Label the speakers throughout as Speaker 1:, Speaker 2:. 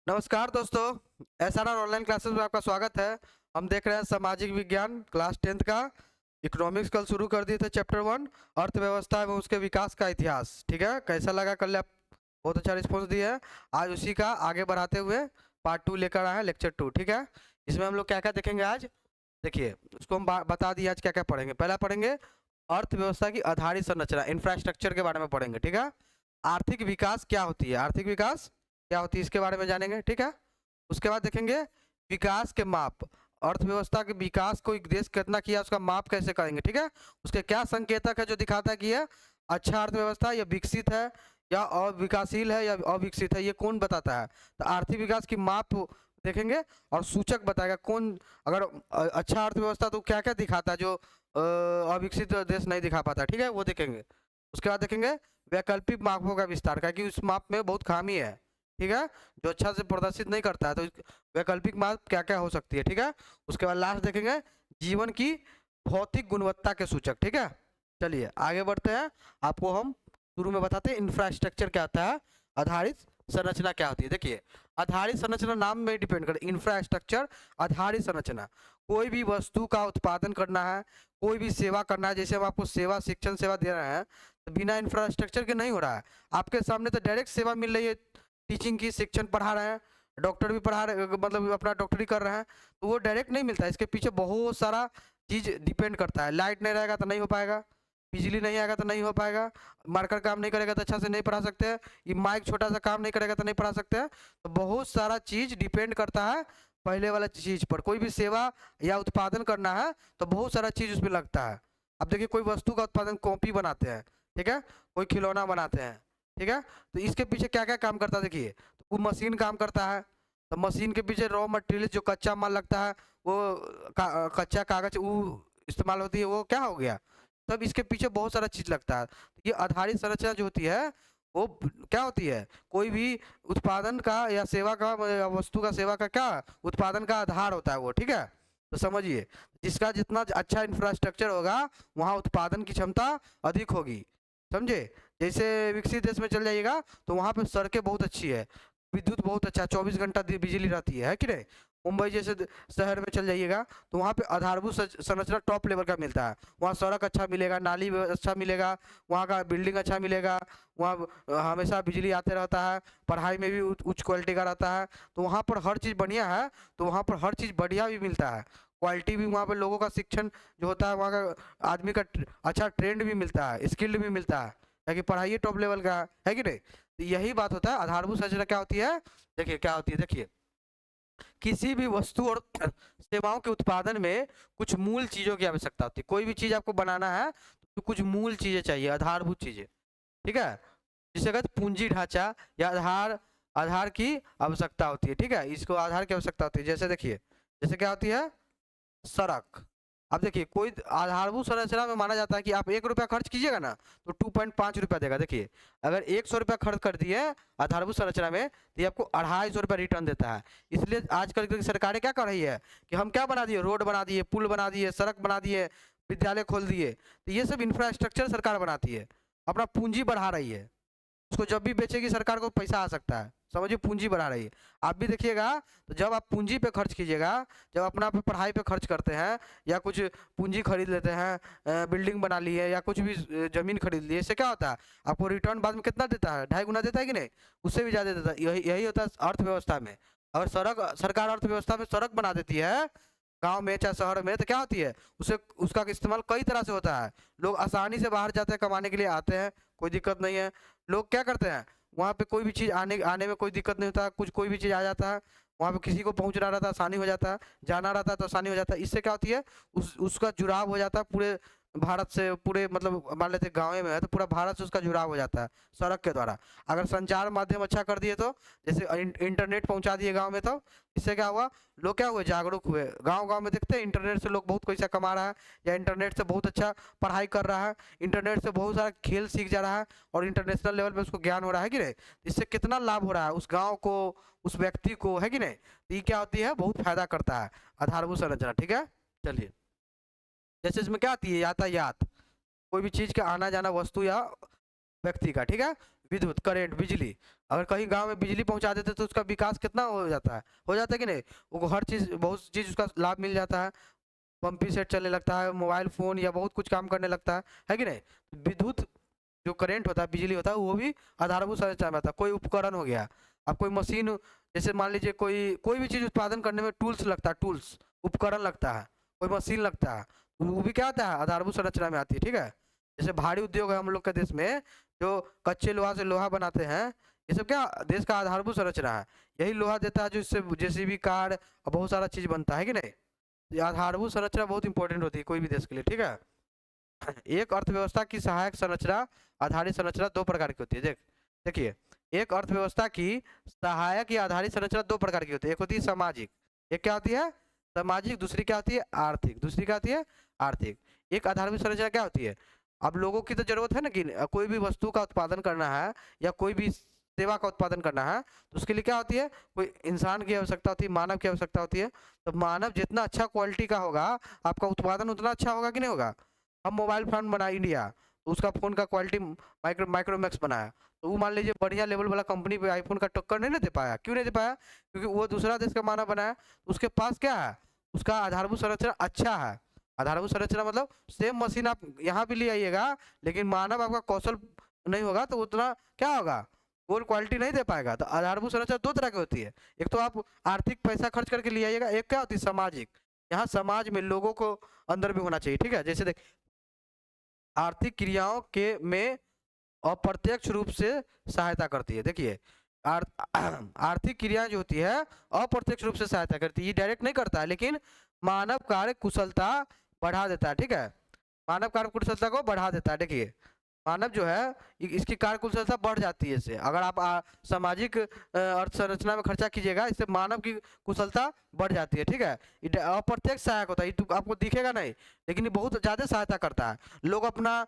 Speaker 1: नमस्कार दोस्तों, SRR online classes में आपका स्वागत है। हम देख रहे हैं सामाजिक विज्ञान क्लास 10th का इकोनॉमिक्स। कल शुरू कर दिए थे चैप्टर 1 अर्थव्यवस्था एवं उसके विकास का इतिहास। ठीक है, कैसा लगा? कल आप बहुत अच्छा रिस्पॉन्स दिया है। आज उसी का आगे बढ़ाते हुए पार्ट 2 लेकर आए हैं, लेक्चर 2। ठीक है, इसमें हम लोग क्या क्या देखेंगे आज? देखिए, उसको हम बता दिए आज क्या क्या पढ़ेंगे। पहला पढ़ेंगे अर्थव्यवस्था की आधारित संरचना, इंफ्रास्ट्रक्चर के बारे में पढ़ेंगे। ठीक है, आर्थिक विकास क्या होती है, आर्थिक विकास क्या होती है इसके बारे में जानेंगे। ठीक है, उसके बाद देखेंगे विकास के माप, अर्थव्यवस्था के विकास को एक देश कितना किया उसका माप कैसे करेंगे। ठीक है, उसके क्या संकेतक है जो दिखाता है कि यह अच्छा अर्थव्यवस्था या विकसित है या अविकासशील है या अविकसित है, ये कौन बताता है? तो आर्थिक विकास की माप देखेंगे और सूचक बताएगा कौन। अगर अच्छा अर्थव्यवस्था तो क्या क्या दिखाता है जो अविकसित देश नहीं दिखा पाता। ठीक है, वो देखेंगे। उसके बाद देखेंगे वैकल्पिक मापों का विस्तार, क्योंकि उस माप में बहुत खामी है। ठीक है, जो अच्छा से प्रदर्शित नहीं करता है, तो वैकल्पिक माप क्या क्या हो सकती है। ठीक है, उसके बाद लास्ट देखेंगे जीवन की भौतिक गुणवत्ता के सूचक। ठीक है, चलिए आगे बढ़ते हैं। आपको हम शुरू में बताते हैं इंफ्रास्ट्रक्चर क्या होता है, आधारित संरचना क्या होती है। देखिए, आधारित संरचना नाम में डिपेंड कर, इंफ्रास्ट्रक्चर आधारित संरचना। कोई भी वस्तु का उत्पादन करना है, कोई भी सेवा करना है, जैसे हम आपको सेवा शिक्षण सेवा दे रहे हैं, तो बिना इंफ्रास्ट्रक्चर के नहीं हो रहा है। आपके सामने तो डायरेक्ट सेवा मिल रही है, टीचिंग की, शिक्षण पढ़ा रहे हैं, डॉक्टर भी पढ़ा रहे, मतलब अपना डॉक्टरी कर रहे हैं, तो वो डायरेक्ट नहीं मिलता है। इसके पीछे बहुत सारा चीज डिपेंड करता है। लाइट नहीं रहेगा तो नहीं हो पाएगा, बिजली नहीं आएगा तो नहीं हो पाएगा, मार्कर काम नहीं करेगा तो अच्छा से नहीं पढ़ा सकते हैं, ये माइक छोटा सा काम नहीं करेगा तो नहीं पढ़ा सकते हैं। तो बहुत सारा चीज डिपेंड करता है पहले वाला चीज पर। कोई भी सेवा या उत्पादन करना है तो बहुत सारा चीज उसमें लगता है। अब देखिए, कोई वस्तु का उत्पादन, कॉपी बनाते हैं, ठीक है, कोई खिलौना बनाते हैं, ठीक है, तो इसके पीछे क्या क्या काम करता है? देखिए, तो वो मशीन काम करता है, तो मशीन के पीछे रॉ मटेरियल जो कच्चा माल लगता है, वो कच्चा कागज वो इस्तेमाल होती है, वो क्या हो गया, तब इसके पीछे बहुत सारा चीज लगता है। ये आधारित संरचना जो होती है वो क्या होती है? कोई भी उत्पादन का या सेवा का या वस्तु का सेवा का क्या उत्पादन का आधार होता है वो। ठीक है, तो समझिए, जिसका जितना अच्छा इंफ्रास्ट्रक्चर होगा वहाँ उत्पादन की क्षमता अधिक होगी। समझे? जैसे विकसित देश में चल जाइएगा तो वहाँ पे सड़कें बहुत अच्छी है, विद्युत बहुत अच्छा, 24 घंटा बिजली रहती है कि नहीं? मुंबई जैसे शहर में चल जाइएगा तो वहाँ पे आधारभूत संरचना टॉप लेवल का मिलता है। वहाँ सड़क अच्छा मिलेगा, नाली अच्छा मिलेगा, वहाँ का बिल्डिंग अच्छा मिलेगा, वहाँ हमेशा बिजली आते रहता है, पढ़ाई में भी उच्च क्वालिटी का रहता है। तो वहाँ पर हर चीज़ बढ़िया है, तो वहाँ पर हर चीज़ बढ़िया भी मिलता है, क्वालिटी भी। वहाँ पर लोगों का शिक्षण जो होता है, वहाँ का आदमी का अच्छा ट्रेंड भी मिलता है, स्किल्ड भी मिलता है, ताकि पढ़ाई टॉप लेवल का है कि नहीं? तो यही बात होता है आधारभूत संरचना क्या होती है। देखिए क्या होती है, देखिए, किसी भी वस्तु और सेवाओं के उत्पादन में कुछ मूल चीजों की आवश्यकता होती है। कोई भी चीज आपको बनाना है तो कुछ मूल चीजें चाहिए, आधारभूत चीजें। ठीक है, जिसे कहते पूंजी ढांचा या आधार, आधार की आवश्यकता होती है। ठीक है, इसको आधार की आवश्यकता होती है। जैसे देखिए, जैसे क्या होती है, सड़क। अब देखिए, कोई आधारभूत संरचना में माना जाता है कि आप 1 रुपया खर्च कीजिएगा ना तो 2.5 रुपया देगा। देखिए, अगर 100 रुपया खर्च कर दिए आधारभूत संरचना में तो ये आपको 250 रुपया रिटर्न देता है। इसलिए आजकल की सरकारें क्या कर रही है कि हम क्या बना दिए, रोड बना दिए, पुल बना दिए, सड़क बना दिए, विद्यालय खोल दिए। तो ये सब इंफ्रास्ट्रक्चर सरकार बनाती है, अपना पूंजी बढ़ा रही है। उसको जब भी बेचेगी सरकार को पैसा आ सकता है, समझिए पूंजी बढ़ा रही है। आप भी देखिएगा, तो जब आप पूंजी पे खर्च कीजिएगा, जब अपना पे पढ़ाई पे खर्च करते हैं या कुछ पूंजी खरीद लेते हैं, बिल्डिंग बना ली है या कुछ भी जमीन खरीद ली है, इससे क्या होता है? आपको रिटर्न बाद में कितना देता है? 2.5 गुना देता है कि नहीं? उससे भी ज़्यादा देता है। यही यही होता है अर्थव्यवस्था में। अगर सड़क, सरकार अर्थव्यवस्था में सड़क बना देती है गांव में चाहे शहर में, तो क्या होती है, उसे उसका इस्तेमाल कई तरह से होता है। लोग आसानी से बाहर जाते हैं, कमाने के लिए आते हैं, कोई दिक्कत नहीं है। लोग क्या करते हैं, वहाँ पे कोई भी चीज़ आने आने में कोई दिक्कत नहीं होता, कुछ कोई भी चीज़ आ जाता है, वहाँ पे किसी को पहुँचना रहता है आसानी हो जाता है, जाना रहता है तो आसानी हो जाता है। इससे क्या होती है, उसका जुड़ाव हो जाता है पूरे भारत से। पूरे मतलब मान लेते गाँव में है तो पूरा भारत से उसका जुड़ाव हो जाता है सड़क के द्वारा। अगर संचार माध्यम अच्छा कर दिए, तो जैसे इंटरनेट पहुँचा दिए गाँव में, तो इससे क्या हुआ, लोग क्या हुए, जागरूक हुए। गांव गांव में देखते हैं इंटरनेट से लोग बहुत पैसा कमा रहा है, या इंटरनेट से बहुत अच्छा पढ़ाई कर रहा है, इंटरनेट से बहुत सारा खेल सीख जा रहा है और इंटरनेशनल लेवल पे उसको ज्ञान हो रहा है कि नहीं? इससे कितना लाभ हो रहा है उस गांव को, उस व्यक्ति को, है कि नहीं? तो ये क्या होती है, बहुत फायदा करता है आधारभूत संरचना। ठीक है, चलिए, जैसे इसमें क्या आती है, यातायात, कोई भी चीज का आना जाना, वस्तु या व्यक्ति का। ठीक है, विद्युत, करंट, बिजली। अगर कहीं गांव में बिजली पहुंचा देते तो उसका विकास कितना हो जाता है कि नहीं। वो हर चीज़, बहुत चीज़ उसका लाभ मिल जाता है। पंपी सेट चलने लगता है, मोबाइल फ़ोन या बहुत कुछ काम करने लगता है कि नहीं। विद्युत जो करंट होता है, बिजली होता है, वो भी आधारभूत संरचना में आता है। कोई उपकरण हो गया, अब कोई मशीन, जैसे मान लीजिए कोई कोई भी चीज़ उत्पादन करने में टूल्स लगता है, टूल्स उपकरण लगता है, कोई मशीन लगता है, वो भी क्या आता है, आधारभूत संरचना में आती है। ठीक है, जैसे भारी उद्योग है हम लोग के देश में, जो कच्चे लोहा से लोहा बनाते हैं, ये सब क्या देश का आधारभूत संरचना है। यही लोहा देता है जो इससे जेसीबी, कार और बहुत सारा चीज़ बनता है कि नहीं। ये आधारभूत संरचना बहुत इंपॉर्टेंट होती है कोई भी देश के लिए। ठीक है, एक अर्थव्यवस्था की सहायक संरचना आधारित संरचना दो प्रकार की होती है। देखिए, एक अर्थव्यवस्था की सहायक या आधारित संरचना दो प्रकार की होती है। एक होती है सामाजिक, एक क्या होती है सामाजिक, दूसरी क्या होती है आर्थिक, दूसरी क्या होती है आर्थिक। एक आधारभूत संरचना क्या होती है, अब लोगों की तो जरूरत है ना कि कोई भी वस्तु का उत्पादन करना है या कोई भी सेवा का उत्पादन करना है, तो उसके लिए क्या होती है, कोई इंसान की आवश्यकता होती है, मानव की आवश्यकता होती है। तो मानव जितना अच्छा क्वालिटी का होगा, आपका उत्पादन उतना अच्छा होगा कि नहीं होगा। हम मोबाइल फोन बनाए इंडिया, तो उसका फ़ोन का क्वालिटी माइक्रोमैक्स बनाया, तो वो मान लीजिए बढ़िया लेवल वाला कंपनी पे आईफोन का टक्कर नहीं ना दे पाया। क्यों नहीं दे पाया, क्योंकि वो दूसरा देश का मानव बनाया, उसके पास क्या है, उसका आधारभूत संरचना अच्छा है। आधारभूत संरचना मतलब सेम मशीन आप यहाँ भी ले आइएगा, लेकिन मानव आपका कौशल नहीं होगा तो उतना क्या होगा, वो क्वालिटी नहीं दे पाएगा। तो आधारभूत संरचना दो तरह की होती है, एक तो आप आर्थिक पैसा खर्च करके ले आइएगा, एक क्या होती है सामाजिक। यहाँ समाज में लोगों को अंदर भी होना चाहिए। ठीक है, जैसे देख आर्थिक क्रियाओं के में अप्रत्यक्ष रूप से सहायता करती है। देखिए आर्थिक क्रियाएं जो होती है अप्रत्यक्ष रूप से सहायता करती है, ये डायरेक्ट नहीं करता है, लेकिन मानव कार्य कुशलता बढ़ा देता है। ठीक है, मानव कार्य कुशलता को बढ़ा देता है। देखिए मानव जो है इसकी कार्य कुशलता बढ़ जाती है इससे। अगर आप सामाजिक अर्थ संरचना में खर्चा कीजिएगा, इससे मानव की कुशलता बढ़ जाती है। ठीक है, ये अप्रत्यक्ष सहायक होता है, ये आपको दिखेगा नहीं, लेकिन ये बहुत ज़्यादा सहायता करता है। लोग अपना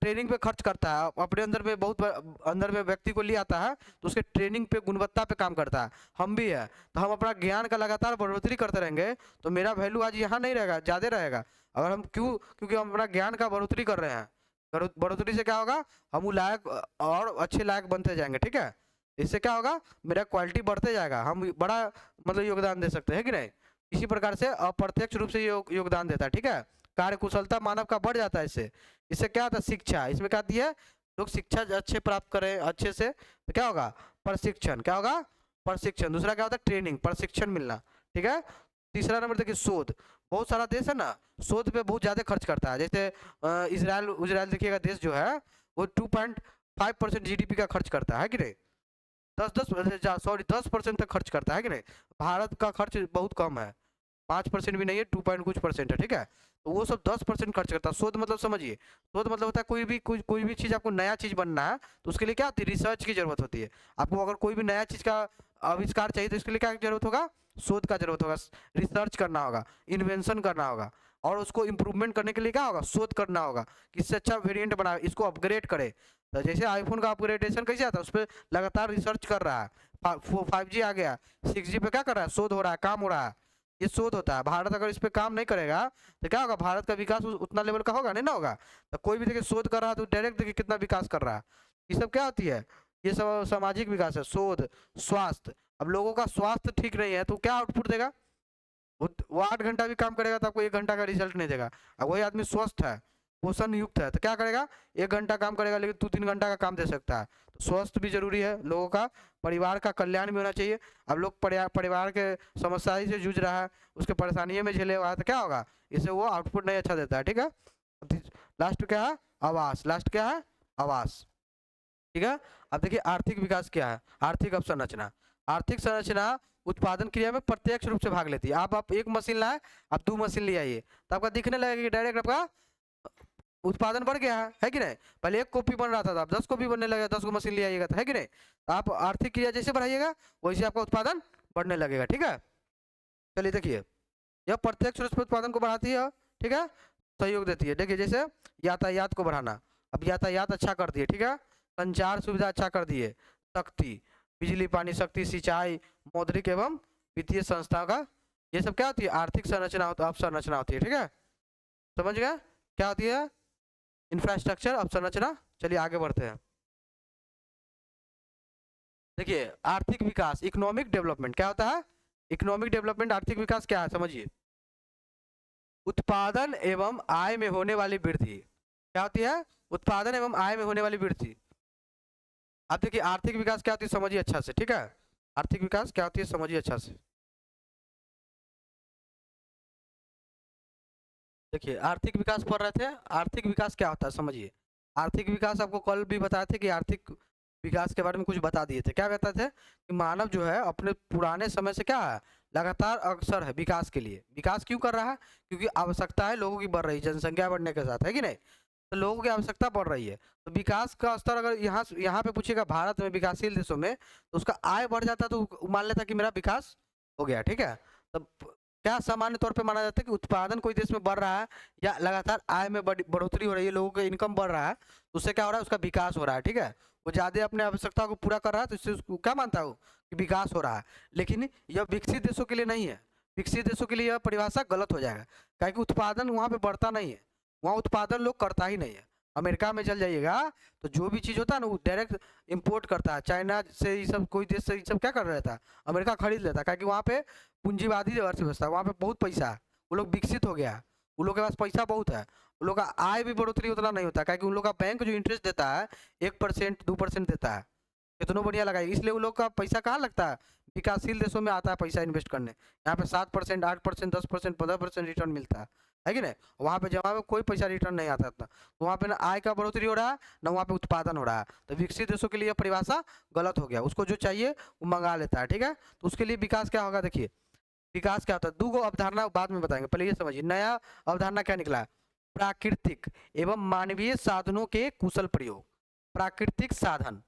Speaker 1: ट्रेनिंग पे खर्च करता है, अपने अंदर में बहुत अंदर में व्यक्ति को ले आता है, तो उसके ट्रेनिंग पे गुणवत्ता पे काम करता है। हम भी है, तो हम अपना ज्ञान का लगातार बढ़ोतरी करते रहेंगे, तो मेरा वैल्यू आज यहाँ नहीं रहेगा, ज़्यादा रहेगा। अगर हम क्योंकि हम अपना ज्ञान का बढ़ोतरी कर रहे हैं, बढ़ोतरी से क्या होगा, हम लायक और अच्छे लायक बनते जाएंगे। ठीक है, इससे क्या होगा, मेरा क्वालिटी बढ़ते जाएगा, हम बड़ा मतलब योगदान दे सकते हैं कि नहीं। इसी प्रकार से अप्रत्यक्ष रूप से योगदान देता है। ठीक है, कार्य कुशलता मानव का बढ़ जाता है इससे। इससे क्या होता है, शिक्षा, इसमें क्या दी है, लोग शिक्षा अच्छे प्राप्त करें अच्छे से, तो क्या होगा, प्रशिक्षण, क्या होगा प्रशिक्षण। दूसरा क्या होता है, ट्रेनिंग, प्रशिक्षण मिलना। ठीक है, तीसरा नंबर देखिए शोध। बहुत सारा देश है ना, शोध पे बहुत ज़्यादा खर्च करता है। जैसे इजराइल देखिएगा, देश जो है वो 2.5% जीडीपी का खर्च करता है कि नहीं, 10% तक खर्च करता है कि नहीं। भारत का खर्च बहुत कम है, 5% भी नहीं है, 2 पॉइंट कुछ परसेंट है। ठीक है, तो वो सब 10% खर्च करता है। शोध मतलब समझिए, शोध मतलब होता है कोई भी चीज़, आपको नया चीज़ बनना है तो उसके लिए क्या होती है, रिसर्च की जरूरत होती है। आपको अगर कोई भी नया चीज़ का आविष्कार चाहिए तो इसके लिए क्या जरूरत होगा, शोध का जरूरत होगा, रिसर्च करना होगा, इन्वेंशन करना होगा, और उसको इम्प्रूवमेंट करने के लिए क्या होगा, शोध करना होगा कि इससे अच्छा वेरिएंट बनाए, इसको अपग्रेड करे। तो जैसे आईफोन का अपग्रेडेशन कैसे आता है, उस पर लगातार रिसर्च कर रहा है। 5G आ गया, 6G पे क्या कर रहा है, शोध हो रहा है, काम हो रहा है, ये शोध होता है। भारत अगर इस पे काम नहीं करेगा तो क्या होगा, भारत का विकास उतना लेवल का होगा नहीं ना होगा। तो कोई भी देखिए शोध कर रहा है तो डायरेक्ट देखिए कितना विकास कर रहा है। ये सब क्या होती है, ये सब सामाजिक विकास है। शोध, स्वास्थ्य, अब लोगों का स्वास्थ्य ठीक नहीं है तो क्या आउटपुट देगा, वो 8 घंटा भी काम करेगा तो आपको 1 घंटा का रिजल्ट नहीं देगा। अब वही आदमी स्वस्थ है, पोषण युक्त है, तो क्या करेगा, 1 घंटा काम करेगा लेकिन 2-3 घंटा का काम दे सकता है। तो स्वस्थ भी जरूरी है, लोगों का परिवार का कल्याण भी होना चाहिए। अब लोग परिवार के समस्या से जूझ रहा है, उसके परेशानियों में झेले हुआ है, तो क्या होगा, इससे वो आउटपुट नहीं अच्छा देता है। ठीक है, लास्ट क्या है, आवास, लास्ट क्या है, आवास। ठीक है, अब देखिए आर्थिक विकास क्या है, आर्थिक अवसंरचना। आर्थिक संरचना उत्पादन क्रिया में प्रत्यक्ष रूप से भाग लेती है। आप एक मशीन लाए, आप 2 मशीन ले आइए, तो आपका दिखने लगेगा कि डायरेक्ट आपका उत्पादन बढ़ गया है कि नहीं। पहले 1 कॉपी बन रहा था, तो आप 10 कॉपी बनने लगेगा, 10 को मशीन ले आइएगा, तो है कि नहीं। तो आप आर्थिक क्रिया जैसे बढ़ाइएगा वैसे आपका उत्पादन बढ़ने लगेगा। ठीक है, चलिए देखिए, यह प्रत्यक्ष रूप से उत्पादन को बढ़ाती है। ठीक है, सहयोग देती है। देखिए जैसे यातायात को बढ़ाना, अब यातायात अच्छा कर दिए, ठीक है, संचार सुविधा अच्छा कर दिए, शक्ति, बिजली, पानी, शक्ति, सिंचाई, मौद्रिक एवं वित्तीय संस्था का, ये सब क्या होती है, आर्थिक संरचना अवसंरचना होती है। ठीक है, समझ गए क्या होती है, इंफ्रास्ट्रक्चर अवसंरचना। चलिए आगे बढ़ते हैं। देखिए आर्थिक विकास, इकोनॉमिक डेवलपमेंट क्या होता है? इकोनॉमिक डेवलपमेंट, आर्थिक विकास क्या है समझिए। उत्पादन एवं आय में होने वाली वृद्धि। क्या होती है? उत्पादन एवं आय में होने वाली वृद्धि। अब देखिए आर्थिक विकास क्या होती है समझिए अच्छा से, ठीक है। आर्थिक विकास क्या होती है समझिए अच्छा से। देखिए आर्थिक विकास पढ़ रहे थे, आर्थिक विकास क्या होता है समझिए। आर्थिक विकास आपको कल भी बताए थे कि आर्थिक विकास के बारे में कुछ बता दिए थे। क्या कहता थे कि मानव जो है अपने पुराने समय से क्या है, लगातार अग्रसर है विकास के लिए। विकास क्यों कर रहा है? क्योंकि आवश्यकताएं लोगों की बढ़ रही है, जनसंख्या बढ़ने के साथ, है कि नहीं? तो लोगों की आवश्यकता बढ़ रही है, तो विकास का स्तर अगर यहाँ पे पूछेगा भारत में विकासशील देशों में, तो उसका आय बढ़ जाता तो मान लेता कि मेरा विकास हो गया, ठीक है। तब क्या सामान्य तौर पे माना जाता है कि उत्पादन कोई देश में बढ़ रहा है या लगातार आय में बढ़ोतरी हो रही है, लोगों का इनकम बढ़ रहा है, तो उससे क्या हो रहा है, उसका विकास हो रहा है, ठीक है। वो ज्यादा अपने आवश्यकता को पूरा कर रहा है, तो इससे उसको क्या मानता हूँ कि विकास हो रहा है। लेकिन यह विकसित देशों के लिए नहीं है। विकसित देशों के लिए यह परिभाषा गलत हो जाएगा, क्योंकि उत्पादन वहाँ पे बढ़ता नहीं है, वहाँ उत्पादन लोग करता ही नहीं है। अमेरिका में चल जाइएगा तो जो भी चीज़ होता है ना वो डायरेक्ट इंपोर्ट करता है, चाइना से ये सब, कोई देश से ये सब क्या कर रहा था, अमेरिका खरीद लेता है, क्योंकि वहाँ पे पूंजीवादी अर्थव्यवस्था, वहाँ पे बहुत पैसा है, वो लोग विकसित हो गया, उन लोग के पास पैसा बहुत है, उन लोग का आय भी बढ़ोतरी उतना नहीं होता, क्योंकि उन लोग का बैंक जो इंटरेस्ट देता है 1% 2% देता है, कितनों बढ़िया लगाएगी, इसलिए उन लोग का पैसा कहाँ लगता है, विकासशील देशों में आता है पैसा इन्वेस्ट करने। यहाँ पे 7% 8% 10% 15% रिटर्न मिलता है कि नहीं? वहाँ पे जमा में कोई पैसा रिटर्न नहीं आता इतना, तो वहाँ पे ना आय का बढ़ोतरी हो रहा है ना वहाँ पे उत्पादन हो रहा है, तो विकसित देशों के लिए परिभाषा गलत हो गया, उसको जो चाहिए वो मंगा लेता है, ठीक है। तो उसके लिए विकास क्या होगा, देखिए विकास क्या होता है, दो गो अवधारणा बाद में बताएंगे, पहले ये समझिए नया अवधारणा क्या निकला है। प्राकृतिक एवं मानवीय साधनों के कुशल प्रयोग। प्राकृतिक साधन,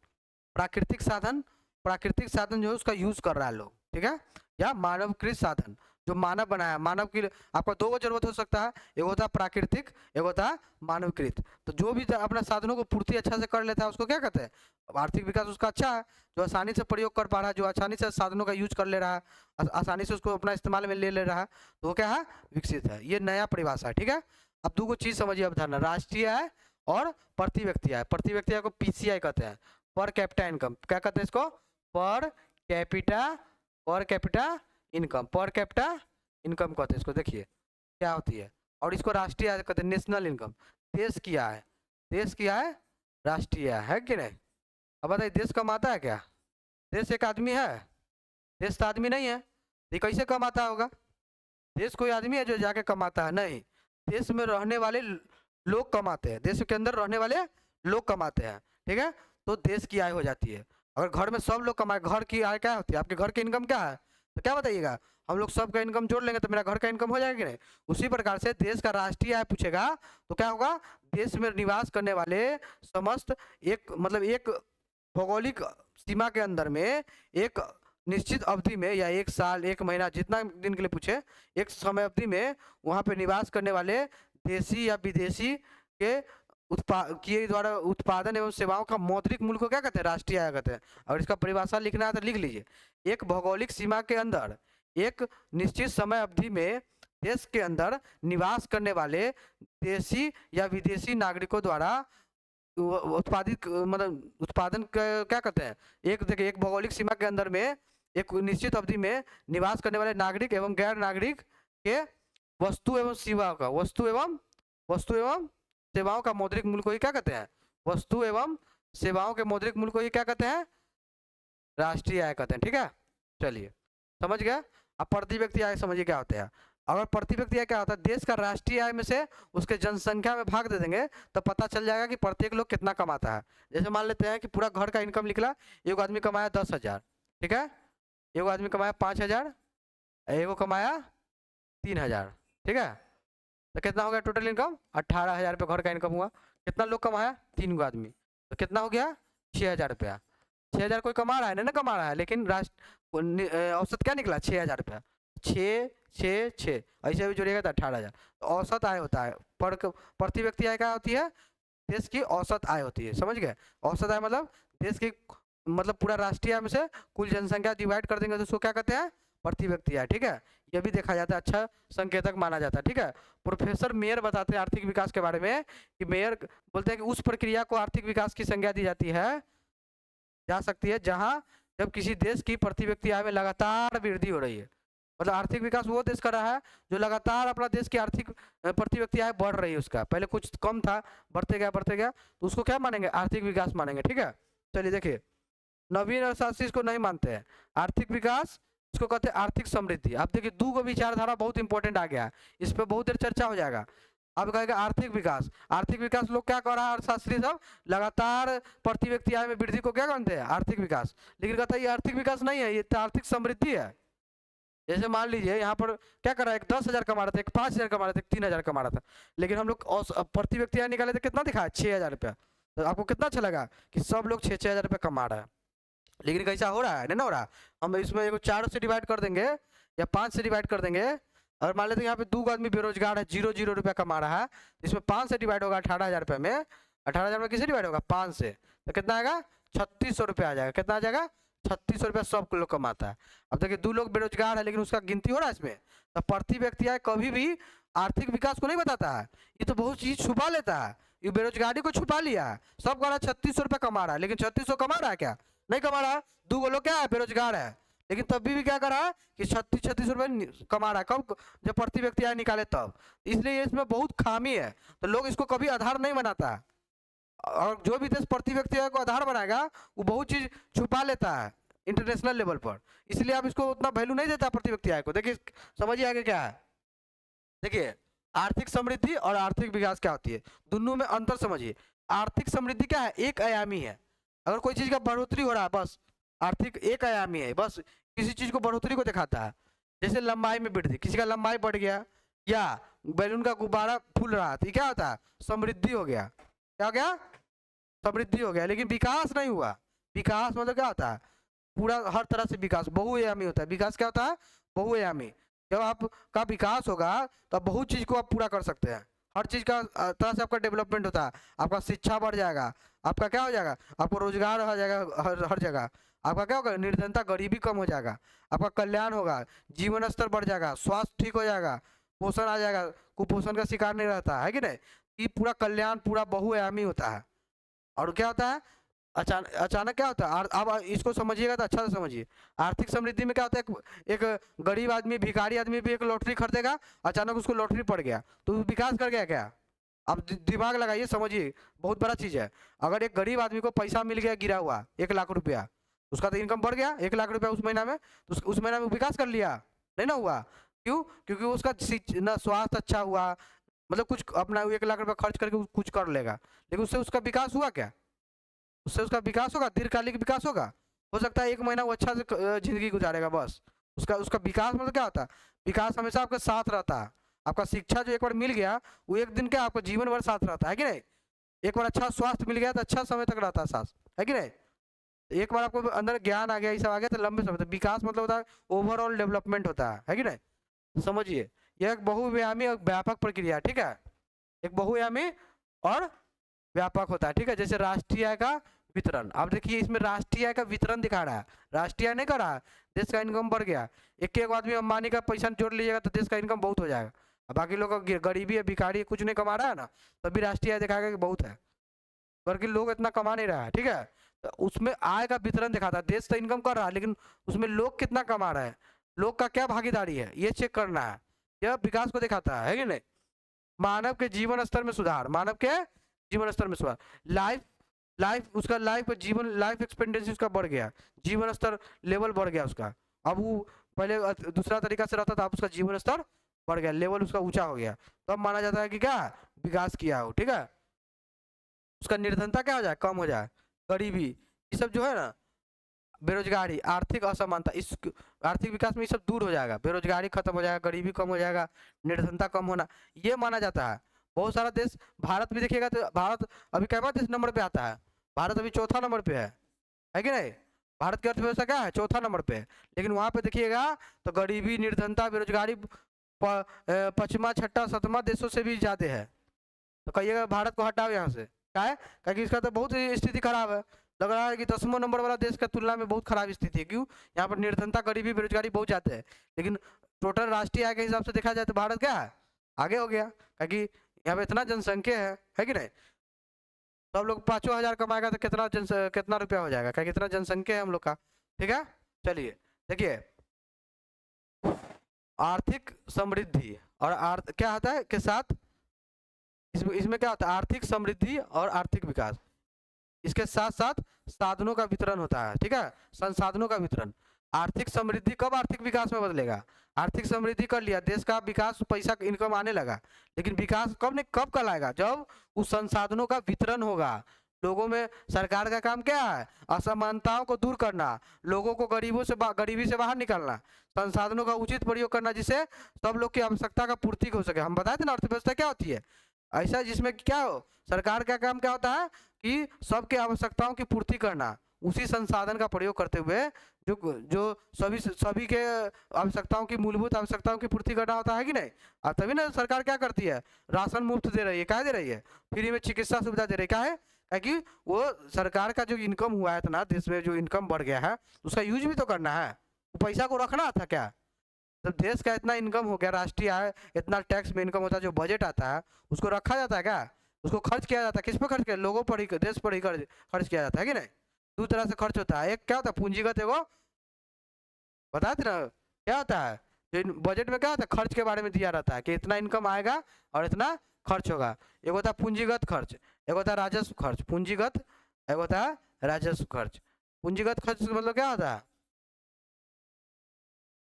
Speaker 1: प्राकृतिक साधन, प्राकृतिक साधन जो है उसका यूज कर रहा है लोग, ठीक है। या मानवकृत साधन, जो मानव बनाया, मानव की आपका दो गो जरूरत हो सकता है, एक होता है प्राकृतिक, एक होता है मानवकृत। तो जो भी अपना साधनों को पूर्ति अच्छा से कर लेता है उसको क्या कहते हैं, आर्थिक विकास उसका अच्छा है। जो आसानी से प्रयोग कर पा रहा है, जो आसानी से साधनों का यूज कर ले रहा है, आसानी से उसको अपना इस्तेमाल में ले रहा है, तो वो क्या है, विकसित है। ये नया परिभाषा है, ठीक है। अब दो गो चीज समझिए अवधारणा, राष्ट्रीय आय और प्रति व्यक्ति आय। प्रति व्यक्ति आय को पीसीआई कहते हैं, पर कैपिटा इनकम। क्या कहते हैं इसको, per capita, per capita income, per capita income कहते हैं इसको। देखिए क्या होती है, और इसको राष्ट्रीय आय कहते हैं, नेशनल इनकम। देश की आय, देश की आय राष्ट्रीय आय है कि नहीं? अब बताइए देश कमाता है क्या? देश एक आदमी है? देश तो आदमी नहीं है, ये कैसे कमाता होगा? देश कोई आदमी है जो जाके कमाता है? नहीं, देश में रहने वाले लोग कमाते हैं, देश के अंदर रहने वाले लोग कमाते हैं, ठीक है। तो देश की आय हो जाती है। अगर घर में सब लोग कमाए, घर की आय क्या होती है, आपके घर की इनकम क्या है, तो क्या बताइएगा, हम लोग सबका इनकम जोड़ लेंगे तो मेरा घर का इनकम हो जाएगा कि नहीं? उसी प्रकार से देश का राष्ट्रीय आय पूछेगा तो क्या होगा, देश में निवास करने वाले समस्त, एक मतलब एक भौगोलिक सीमा के अंदर में, एक निश्चित अवधि में, या एक साल एक महीना जितना दिन के लिए पूछे, एक समय अवधि में वहाँ पे निवास करने वाले देशी या विदेशी के के द्वारा उत्पादन एवं सेवाओं का मौद्रिक मूल्य को क्या कहते हैं, राष्ट्रीय आय कहते हैं। अगर इसका परिभाषा लिखना है तो लिख लीजिए, एक भौगोलिक सीमा के अंदर एक निश्चित समय अवधि में देश के अंदर निवास करने वाले देशी या विदेशी नागरिकों द्वारा उत्पादित, मतलब उत्पादन क्या कहते हैं, एक देखिए एक भौगोलिक सीमा के अंदर में एक निश्चित अवधि में निवास करने वाले नागरिक एवं गैर नागरिक के वस्तु एवं सेवाओं का, वस्तु एवं सेवाओं का मौद्रिक मूल्य को ही क्या कहते हैं, वस्तु एवं सेवाओं के मौद्रिक मूल्य को ही क्या कहते हैं, राष्ट्रीय आय कहते हैं, ठीक है। चलिए समझ गया। अब प्रति व्यक्ति आय समझिए क्या होता है। अगर प्रति व्यक्ति आय क्या होता है, देश का राष्ट्रीय आय में से उसके जनसंख्या में भाग दे देंगे तो पता चल जाएगा कि प्रत्येक लोग कितना कमाता है। जैसे मान लेते हैं कि पूरा घर का इनकम निकला, एक आदमी कमाया 10,000, ठीक है, एक आदमी कमाया 5,000, एक कमाया 3,000, ठीक है, तो कितना हो गया टोटल इनकम, 18,000 रुपये घर का इनकम हुआ। कितना लोग कमाया, 3 गो आदमी, तो कितना हो गया, 6,000 रुपया। 6,000 कोई कमा रहा है ना कमा रहा है, लेकिन राष्ट्र औसत क्या निकला, 6,000 रुपया। 6 ऐसे भी जोड़िएगा तो 18,000, तो औसत आय होता है। प्रति व्यक्ति आय क्या होती है, देश की औसत आय होती है, समझ गए। औसत आय मतलब देश की, मतलब पूरा राष्ट्रीय आय में से कुल जनसंख्या डिवाइड कर देंगे तो उसको क्या कहते हैं, प्रति व्यक्ति आय, ठीक है। यह भी देखा जाता है, अच्छा संकेतक माना जाता है, ठीक है। प्रोफेसर मेयर बताते हैं आर्थिक विकास के बारे में कि मेयर बोलते हैं कि उस प्रक्रिया को आर्थिक विकास की संज्ञा दी जाती है, जा सकती है जहां जब किसी देश की प्रति व्यक्ति आय में लगातार वृद्धि हो रही है, मतलब आर्थिक विकास वो देश कर रहा है जो लगातार अपना देश की आर्थिक प्रति व्यक्ति आय बढ़ रही है, उसका पहले कुछ कम था, बढ़ते गया, तो उसको क्या मानेंगे? आर्थिक विकास मानेंगे। ठीक है, चलिए देखिए, नवीन अर्थशास्त्री इसको नहीं मानते हैं आर्थिक विकास, इसको कहते हैं आर्थिक समृद्धि। आप देखिए दो को विचारधारा बहुत इंपॉर्टेंट आ गया, इस पर बहुत देर चर्चा हो जाएगा। अब कहेगा आर्थिक विकास, आर्थिक विकास लोग क्या कर रहा है अर्थशास्त्री सब, लगातार प्रति व्यक्ति आय में वृद्धि को क्या मानते हैं? आर्थिक विकास। लेकिन कहता है ये आर्थिक विकास नहीं है, ये तो आर्थिक समृद्धि है। जैसे मान लीजिए यहाँ पर क्या कर रहा है, एक 10,000 कमा रहा था, एक 5,000 कमा रहा था, एक 3,000 कमा रहा था, लेकिन हम लोग प्रति व्यक्ति आय निकाले थे, कितना दिखा? 6,000 रुपया। तो आपको कितना अच्छा लगा कि सब लोग 6,000 रुपया कमा रहा है। लेकिन कैसा हो रहा है? नहीं ना हो रहा। हम इसमें एक 4 से डिवाइड कर देंगे या 5 से डिवाइड कर देंगे, और मान लेते हैं यहाँ पे 2 आदमी बेरोजगार है, 0 रुपया कमा रहा है, तो इसमें 5 से डिवाइड होगा 18,000 रुपये में। 18,000 में किसे डिवाइड होगा? 5 से, तो कितना आएगा? 3600 रुपया आ जाएगा। कितना आ जाएगा? 3600 रुपया सब लोग कमाता है। अब देखिए 2 लोग बेरोजगार है, लेकिन उसका गिनती हो रहा है इसमें, तो प्रति व्यक्ति आय कभी भी आर्थिक विकास को नहीं बताता है, ये तो बहुत चीज छुपा लेता है। ये बेरोजगारी को छुपा लिया है, सब कह रहा है 3600 रुपया कमा रहा है, लेकिन 3600 कमा रहा है क्या? नहीं कमा रहा। 2 लोग क्या है? बेरोजगार है, लेकिन तब भी क्या कर रहा है कि 3600 रुपये कमा रहा है। कब? जब प्रति व्यक्ति आय निकाले तब। इसलिए इसमें बहुत खामी है, तो लोग इसको कभी आधार नहीं बनाता है। और जो भी देश प्रति व्यक्ति आय को आधार बनाएगा वो बहुत चीज छुपा लेता है इंटरनेशनल लेवल पर, इसलिए आप इसको उतना वैल्यू नहीं देता प्रति व्यक्ति आय को। देखिए समझिए आगे क्या है। देखिए आर्थिक समृद्धि और आर्थिक विकास क्या होती है, दोनों में अंतर समझिए। आर्थिक समृद्धि क्या है? एक आयामी है। अगर कोई चीज का बढ़ोतरी हो रहा है, बस आर्थिक एक आयामी है, बस किसी चीज को बढ़ोतरी को दिखाता है। जैसे लंबाई में वृद्धि, किसी का लंबाई बढ़ गया, या बैलून का गुब्बारा फूल रहा था, क्या होता है? समृद्धि हो गया। क्या हो गया? समृद्धि हो गया। लेकिन विकास नहीं हुआ। विकास मतलब क्या होता है? पूरा हर तरह से विकास बहुआयामी होता है। विकास क्या होता है? बहुआयामी। जब आपका विकास होगा तो बहुत चीज को आप पूरा कर सकते हैं, हर चीज का तरह से आपका डेवलपमेंट होता है। आपका शिक्षा बढ़ जाएगा, आपका क्या हो जाएगा? आपको रोजगार हो जाएगा हर जगह। आपका क्या होगा? निर्धनता गरीबी कम हो जाएगा, आपका कल्याण होगा, जीवन स्तर बढ़ जाएगा, स्वास्थ्य ठीक हो जाएगा, पोषण आ जाएगा, कुपोषण का शिकार नहीं रहता है कि नहीं। ये पूरा कल्याण पूरा बहुआयामी होता है। और क्या होता है? अचानक अचानक क्या होता है? अब इसको समझिएगा तो अच्छा से समझिए। आर्थिक समृद्धि में क्या होता है? एक गरीब आदमी, भिखारी आदमी भी एक लॉटरी खरीदेगा, अचानक उसको लॉटरी पड़ गया तो विकास कर गया क्या? अब दिमाग लगाइए, समझिए, बहुत बड़ा चीज है। अगर एक गरीब आदमी को पैसा मिल गया गिरा हुआ 1,00,000 रुपया, उसका तो इनकम बढ़ गया 1,00,000 रुपया उस महीना में, तो उस महीना में विकास कर लिया? नहीं ना हुआ। क्यों? क्योंकि उसका ना स्वास्थ्य अच्छा हुआ, मतलब कुछ अपना 1,00,000 रुपया खर्च करके कुछ कर लेगा, लेकिन उससे उसका विकास हुआ क्या? उससे उसका विकास होगा? दीर्घकालिक विकास होगा? हो सकता है 1 महीना वो अच्छा से जिंदगी गुजारेगा, बस। उसका उसका विकास मतलब क्या होता है? विकास हमेशा आपके साथ रहता है। आपका शिक्षा जो एक बार मिल गया, वो एक दिन क्या आपको जीवन भर साथ रहता है कि नहीं। एक बार अच्छा स्वास्थ्य मिल गया तो अच्छा समय तक रहता है साथ, है कि नहीं। एक बार आपको अंदर ज्ञान आ गया, ये सब आ गया, तो लंबे समय तक विकास मतलब होता है ओवरऑल डेवलपमेंट होता है कि नहीं। तो समझिए यह एक बहुआयामी और व्यापक प्रक्रिया है, ठीक है। एक बहुआयामी और व्यापक होता है, ठीक है। जैसे राष्ट्रीय आय का वितरण, आप देखिए इसमें राष्ट्रीय आय का वितरण दिखा रहा है, राष्ट्रीय आय नहीं कर रहा है। देश का इनकम बढ़ गया, एक एक आदमी अंबानी का पैसा जोड़ लीजिएगा तो देश का इनकम बहुत हो जाएगा। अब बाकी लोग का गरीबी है, भिखारी है, कुछ नहीं कमा रहा है ना, तभी राष्ट्रीय आय दिखाएगा कि बहुत है, बल्कि लोग इतना कमा नहीं रहा है, ठीक है। तो उसमें आय का वितरण दिखाता है। देश तो इनकम कर रहा है, लेकिन उसमें लोग कितना कमा रहे हैं, लोग का क्या भागीदारी है, ये चेक करना है। यह विकास को दिखाता है कि नहीं। मानव के जीवन स्तर में सुधार, मानव के जीवन स्तर में सुधार, लाइफ लाइफ उसका लाइफ एक्सपेक्टेंसी उसका बढ़ गया, जीवन स्तर लेवल बढ़ गया उसका। अब वो पहले दूसरा तरीका से रहता था, अब उसका जीवन स्तर बढ़ गया, लेवल उसका ऊंचा हो गया, तो अब माना जाता है कि क्या विकास किया हो, ठीक है। उसका निर्धनता क्या हो जाए, कम हो जाए, गरीबी, ये सब जो है ना, बेरोजगारी, आर्थिक असमानता, इस आर्थिक विकास में ये सब दूर हो जाएगा, बेरोजगारी खत्म हो जाएगा, गरीबी कम हो जाएगा, निर्धनता कम होना, ये माना जाता है। बहुत सारा देश, भारत भी देखिएगा तो भारत अभी क्या देश नंबर पे आता है, भारत अभी चौथा नंबर पे है कि नहीं। भारत की अर्थव्यवस्था क्या है, चौथा नंबर पे है, लेकिन वहां पे देखिएगा तो गरीबी, निर्धनता, बेरोजगारी पश्चिमा, छठा, सतमा देशों से भी ज्यादा है। तो कहिएगा भारत को हटाओ यहाँ से, क्या है, क्योंकि इसका तो बहुत स्थिति खराब है। लग रहा है कि 10वें नंबर वाला देश का तुलना में बहुत खराब स्थिति है। क्यों? यहाँ पर निर्धनता, गरीबी, बेरोजगारी बहुत ज्यादा है, लेकिन टोटल राष्ट्रीय आय के हिसाब से देखा जाए तो भारत क्या है, आगे हो गया, क्योंकि यहाँ पे इतना जनसंख्या है कि नहीं। सब लोग 5,000 कमाएगा तो कितना रुपया हो जाएगा, क्या कितना जनसंख्या है हम लोग का। ठीक है। चलिए देखिए, आर्थिक समृद्धि और क्या होता है के साथ, इसमें क्या होता है, आर्थिक समृद्धि और आर्थिक विकास, इसके साथ साथ साधनों का वितरण होता है, ठीक है, संसाधनों का वितरण। आर्थिक समृद्धि कब आर्थिक विकास में बदलेगा, आर्थिक समृद्धि कर लिया, देश का विकास, पैसा इनकम आने लगा, लेकिन विकास कब नहीं, कब कहलाएगा, जब उस संसाधनों का वितरण होगा लोगों में। सरकार का काम क्या है, असमानताओं को दूर करना, लोगों को गरीबी से बाहर निकालना, संसाधनों का उचित प्रयोग करना, जिससे सब लोग की आवश्यकता का पूर्ति हो सके। हम बताए थे ना अर्थव्यवस्था क्या होती है, ऐसा जिसमें क्या हो, सरकार का काम क्या होता है कि सबके आवश्यकताओं की पूर्ति करना, उसी संसाधन का प्रयोग करते हुए जो जो सभी के आवश्यकताओं की, मूलभूत आवश्यकताओं की पूर्ति करना होता है कि नहीं। और तभी ना सरकार क्या करती है, राशन मुफ्त दे रही है, क्या दे रही है, फ्री में चिकित्सा सुविधा दे रही है, क्या है, क्योंकि वो सरकार का जो इनकम हुआ है इतना, देश में जो इनकम बढ़ गया है उसका यूज भी तो करना है, पैसा को रखना था क्या। जब देश का इतना इनकम हो गया, राष्ट्रीय आय इतना टैक्स में इनकम होता है, जो बजट आता है उसको रखा जाता है क्या, उसको खर्च किया जाता है, किस पे खर्च किया, लोगों पर ही, देश पर ही खर्च किया जाता है कि नहीं। दो तरह से खर्च होता है, एक क्या होता है पूंजीगत, एगो बताते ना क्या होता है, जो बजट में क्या होता है खर्च के बारे में दिया रहता है कि इतना इनकम आएगा और इतना खर्च होगा। एक होता है पूंजीगत खर्च, एक होता है राजस्व खर्च, पूंजीगत एक होता है राजस्व खर्च। पूंजीगत खर्च मतलब क्या होता है,